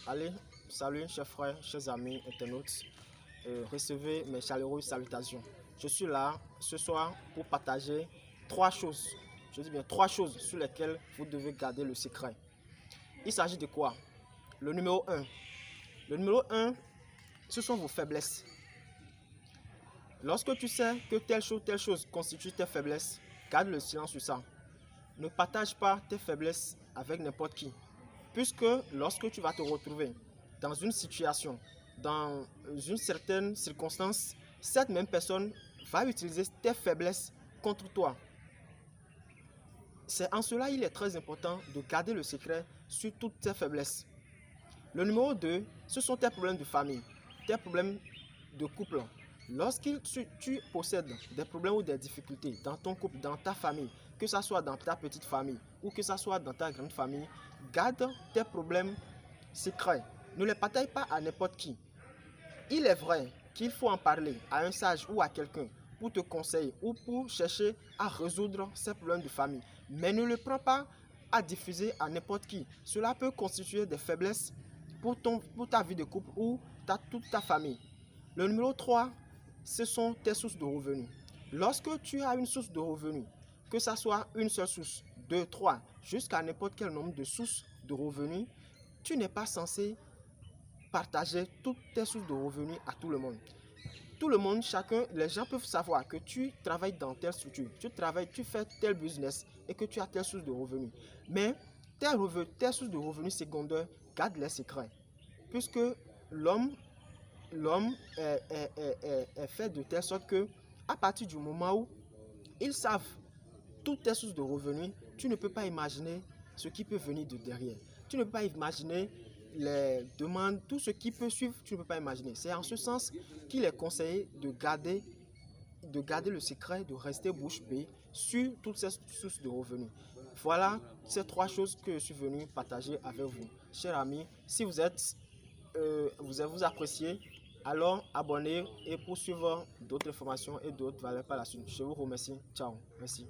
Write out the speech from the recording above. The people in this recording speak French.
Allez, salut chers frères, chers amis, internautes. Recevez mes chaleureuses salutations. Je suis là ce soir pour partager trois choses. Je dis bien trois choses sur lesquelles vous devez garder le secret. Il s'agit de quoi? Le numéro 1. Le numéro 1, ce sont vos faiblesses. Lorsque tu sais que telle chose constitue tes faiblesses, garde le silence sur ça. Ne partage pas tes faiblesses avec n'importe qui. Puisque lorsque tu vas te retrouver dans une situation, dans une certaine circonstance, cette même personne va utiliser tes faiblesses contre toi. C'est en cela il est très important de garder le secret sur toutes tes faiblesses. Le numéro 2, ce sont tes problèmes de famille, tes problèmes de couple. Lorsque tu possèdes des problèmes ou des difficultés dans ton couple, dans ta famille, que ce soit dans ta petite famille ou que ce soit dans ta grande famille, garde tes problèmes secrets. Ne les partage pas à n'importe qui. Il est vrai qu'il faut en parler à un sage ou à quelqu'un pour te conseiller ou pour chercher à résoudre ces problèmes de famille. Mais ne le prends pas à diffuser à n'importe qui. Cela peut constituer des faiblesses pour ta vie de couple ou toute ta famille. Le numéro 3, ce sont tes sources de revenus. Lorsque tu as une source de revenus, que ce soit une seule source, 2, 3, jusqu'à n'importe quel nombre de sources de revenus, tu n'es pas censé partager toutes tes sources de revenus à tout le monde. Tout le monde, les gens peuvent savoir que tu travailles dans telle structure, tu fais tel business et que tu as telle source de revenus. Mais tes sources de revenus secondaires, garde les secrets. Puisque l'homme est fait de telle sorte que, à partir du moment où ils savent toutes tes sources de revenus, tu ne peux pas imaginer ce qui peut venir de derrière. Tu ne peux pas imaginer les demandes, tout ce qui peut suivre, tu ne peux pas imaginer. C'est en ce sens qu'il est conseillé de garder le secret, de rester bouche bée sur toutes ces sources de revenus. Voilà ces trois choses que je suis venu partager avec vous. Chers amis, si vous appréciez, alors abonnez et pour suivre d'autres informations et d'autres valeurs par la suite. Je vous remercie. Ciao. Merci.